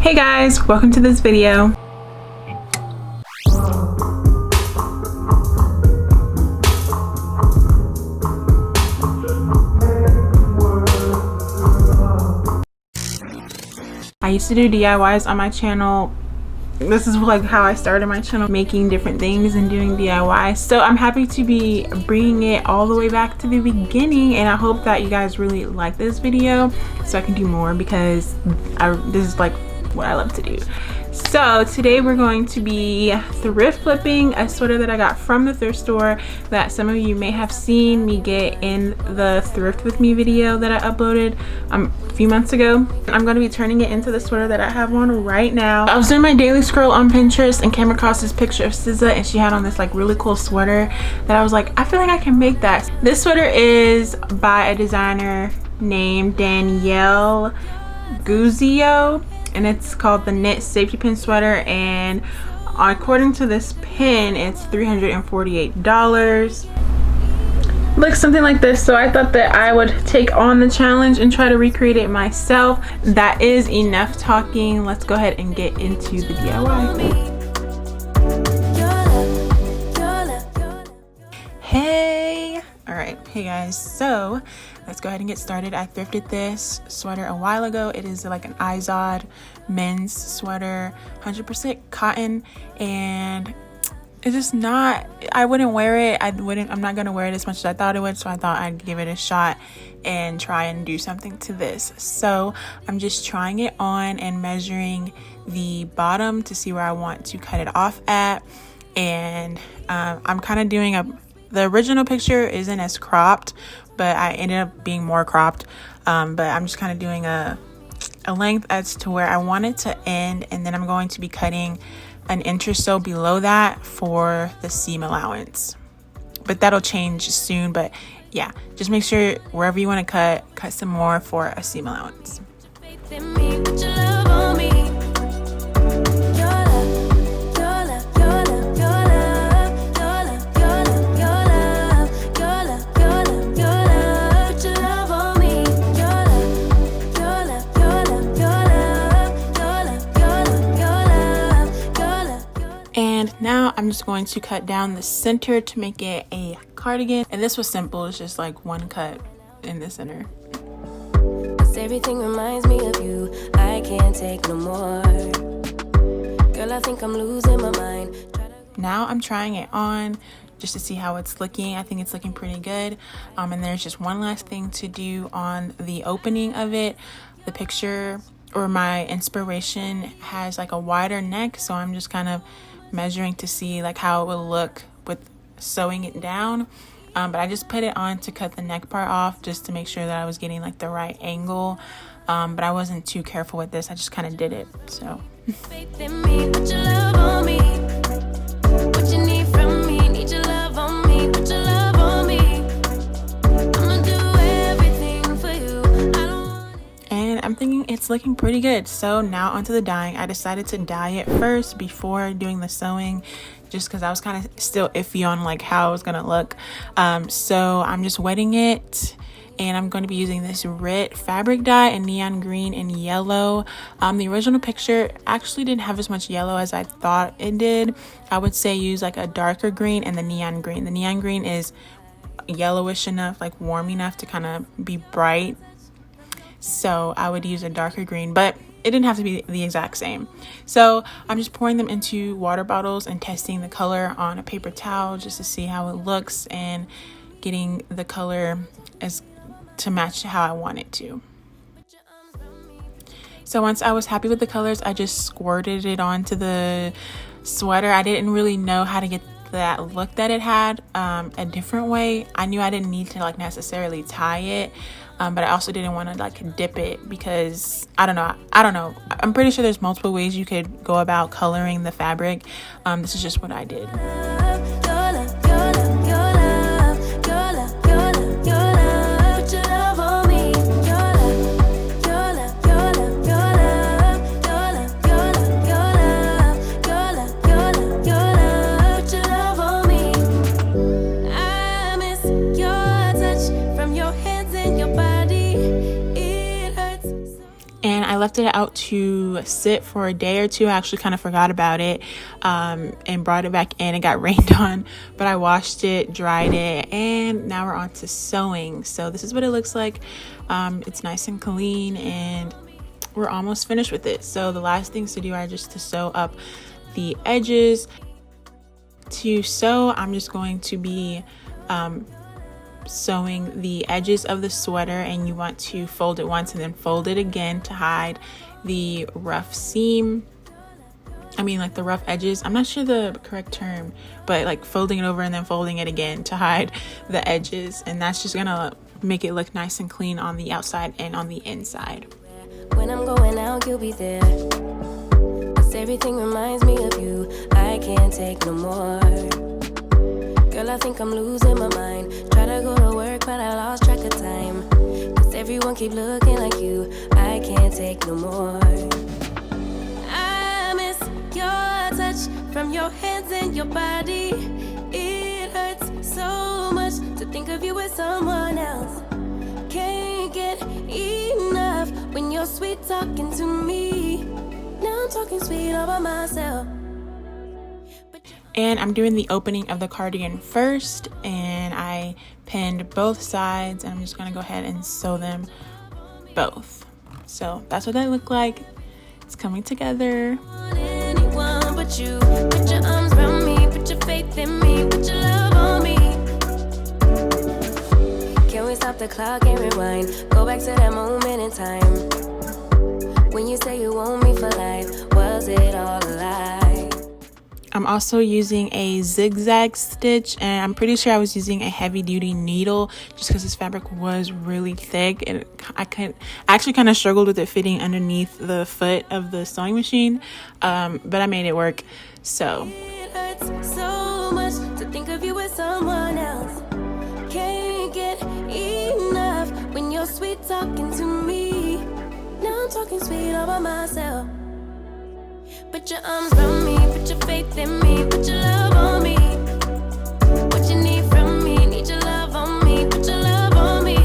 Hey guys, welcome to this video. I used to do DIYs on my channel. This is like how I started my channel, making different things and doing DIY. So I'm happy to be bringing it all the way back to the beginning, and I hope that you guys really like this video so I can do more, because this is like what I love to do. So today we're going to be thrift flipping a sweater that I got from the thrift store that some of you may have seen me get in the thrift with me video that I uploaded a few months ago. I'm going to be turning it into the sweater that I have on right now. I was doing my daily scroll on Pinterest and came across this picture of SZA, and she had on this like really cool sweater that I was like, I feel like I can make that. This sweater is by a designer named Danielle Guizio, and it's called the knit safety pin sweater, and according to this pin it's $348. Looks something like this. So I thought that I would take on the challenge and try to recreate it myself. That is enough talking. Let's go ahead and get into the DIY. Hey, all right, hey guys, so let's go ahead and get started. I thrifted this sweater a while ago. It is like an Izod men's sweater, 100% cotton, and it's just not, I wouldn't wear it. I'm not gonna wear it as much as I thought it would, so I thought I'd give it a shot and try and do something to this. So I'm just trying it on and measuring the bottom to see where I want to cut it off at, and I'm kind of doing the original picture isn't as cropped, but I ended up being more cropped, but I'm just kind of doing a length as to where I want it to end, and then I'm going to be cutting an inch or so below that for the seam allowance, but that'll change soon. But yeah, just make sure wherever you want to cut some more for a seam allowance. Now I'm just going to cut down the center to make it a cardigan, and this was simple. It's just like one cut in the center. Everything reminds me of you. I can't take no more. Girl, I think I'm losing my mind. Now I'm trying it on just to see how it's looking. I think it's looking pretty good. And there's just one last thing to do on the opening of it. The picture or my inspiration has like a wider neck, so I'm just kind of measuring to see like how it will look with sewing it down, but I just put it on to cut the neck part off just to make sure that I was getting like the right angle, but I wasn't too careful with this. I just kind of did it. So faith in me, put your love on me. What you need from me, need your love on me, put your love on me. I'ma do everything for you. And I'm thinking it's looking pretty good. So now onto the dyeing. I decided to dye it first before doing the sewing, just because I was kind of still iffy on like how it was gonna look. So I'm just wetting it, and I'm going to be using this Rit fabric dye in neon green and yellow. The original picture actually didn't have as much yellow as I thought it did. I would say use like a darker green and the neon green. The neon green is yellowish enough, like warm enough to kind of be bright. So I would use a darker green, but it didn't have to be the exact same. So I'm just pouring them into water bottles and testing the color on a paper towel just to see how it looks and getting the color to match how I want it to. So once I was happy with the colors, I just squirted it onto the sweater. I didn't really know how to get that look that it had a different way. I knew I didn't need to like necessarily tie it, but I also didn't want to like dip it, because I don't know. I'm pretty sure there's multiple ways you could go about coloring the fabric. This is just what I did. left it out to sit for a day or two. I actually kind of forgot about it and brought it back in. It got rained on, but I washed it, dried it, and now we're on to sewing. So this is what it looks like. It's nice and clean, and we're almost finished with it. So the last things to do are just to sew up the edges. To sew, I'm just going to be sewing the edges of the sweater, and you want to fold it once and then fold it again to hide the rough seam. I mean, like the rough edges. I'm not sure the correct term, but like folding it over and then folding it again to hide the edges, and that's just gonna make it look nice and clean on the outside and on the inside. When I'm going out, you'll be there. 'Cause everything reminds me of you. I can't take no more. Girl, I think I'm losing my mind. Try to go to work, but I lost track of time. 'Cause everyone keep looking like you. I can't take no more. I miss your touch from your hands and your body. It hurts so much to think of you with someone else. Can't get enough when you're sweet talking to me. Now I'm talking sweet all by myself. And I'm doing the opening of the cardigan first, and I pinned both sides, and I'm just gonna go ahead and sew them both. So that's what they look like. It's coming together. Anyone but you. Put your arms around me, put your faith in me, put your love on me. Can we stop the clock and rewind? Go back to that moment in time when you say you want me for life. Was it all a lie? I'm also using a zigzag stitch, and I'm pretty sure I was using a heavy duty needle just because this fabric was really thick, and I actually kind of struggled with it fitting underneath the foot of the sewing machine, but I made it work. So It hurts so much to think of you with someone else. Can't get enough when you're sweet talking to me. Now I'm talking sweet all by myself. Put your arms around me, put your faith in me, put your love on me. What you need from me, need your love on me, put your love on me.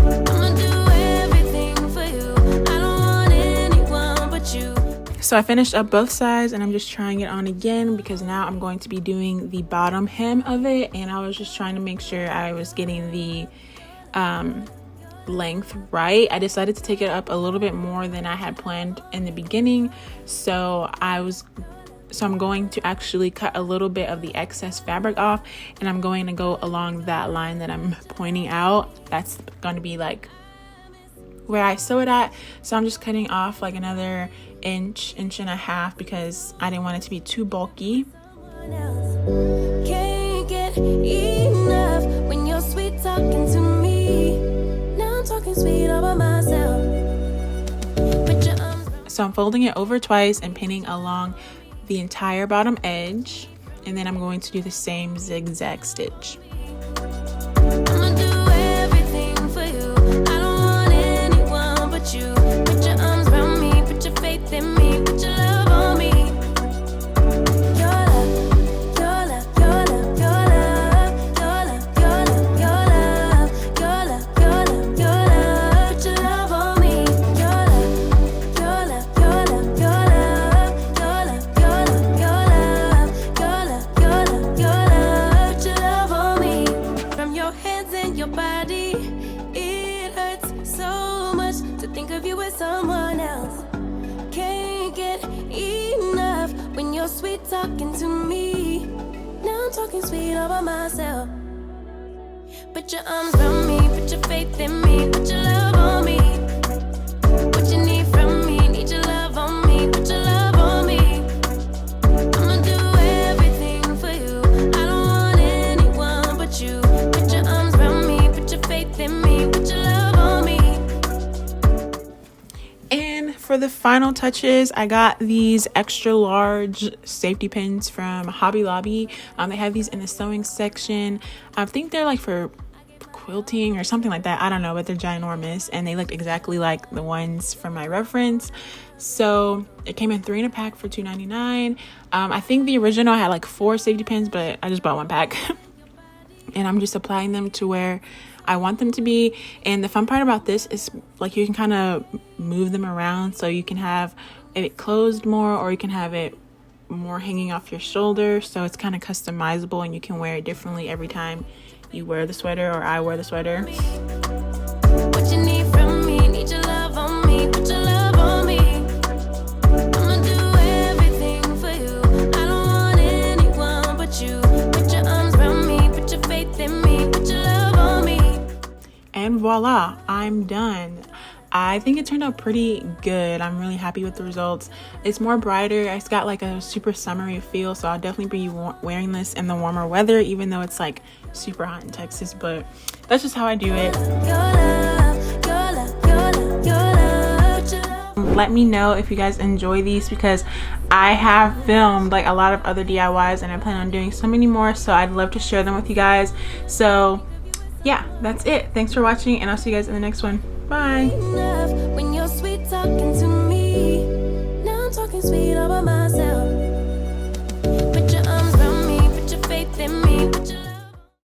I'ma do everything for you. I don't want anyone but you. So I finished up both sides, and I'm just trying it on again because now I'm going to be doing the bottom hem of it, and I was just trying to make sure I was getting the length right. I decided to take it up a little bit more than I had planned in the beginning, so I'm going to actually cut a little bit of the excess fabric off, and I'm going to go along that line that I'm pointing out. That's going to be like where I sew it at. So I'm just cutting off like another inch and a half because I didn't want it to be too bulky. Can't get enough when you're sweet talking to me. Now I'm talking sweet all by myself. Put your arms around. So I'm folding it over twice and pinning along the entire bottom edge, and then I'm going to do the same zigzag stitch. I'ma do everything for you. I don't want anyone but you. Put your arms around me, put your faith in me, put your love on me. Your love, your love, your love, your love, your love, your love, your love, your love, your love, put your love on me. Your love, your love, your love, your love, your love, your love, your love, your love, your love, put your love on me. From your hands and your body, it hurts so much to think of you with someone else. Can't get enough when you're sweet talking to me. Now I'm talking sweet all by myself. Put your arms around me, put your faith in me, put your love on me. What you need from me, need your love on me, put your love on me. I'ma do everything for you. I don't want anyone but you. Put your arms around me, put your faith in me, put your love on me. And for the final touches, I got these extra large safety pins from Hobby Lobby. They have these in the sewing section. I think they're like for quilting or something like that. I don't know, but they're ginormous, and they looked exactly like the ones from my reference. So it came in 3 in a pack for $2.99. I think the original had like 4 safety pins, but I just bought 1 pack. And I'm just applying them to where I want them to be. And the fun part about this is like you can kind of move them around, so you can have it closed more, or you can have it more hanging off your shoulder, so it's kind of customizable and you can wear it differently every time you wear the sweater or I wear the sweater. What you need from me, need your love on me, put your love on me. I'ma do everything for you. I don't want anyone but you. Put your arms around me, put your faith in me, put your love on me. And voila, I'm done. I think it turned out pretty good. I'm really happy with the results. It's more brighter. It's got like a super summery feel, so I'll definitely be wearing this in the warmer weather, even though it's like super hot in Texas, but that's just how I do it. Let me know if you guys enjoy these, because I have filmed like a lot of other DIYs and I plan on doing so many more, so I'd love to share them with you guys. So yeah, that's it. Thanks for watching, and I'll see you guys in the next one. Bye. When you're sweet talking to me, now I'm talking sweet.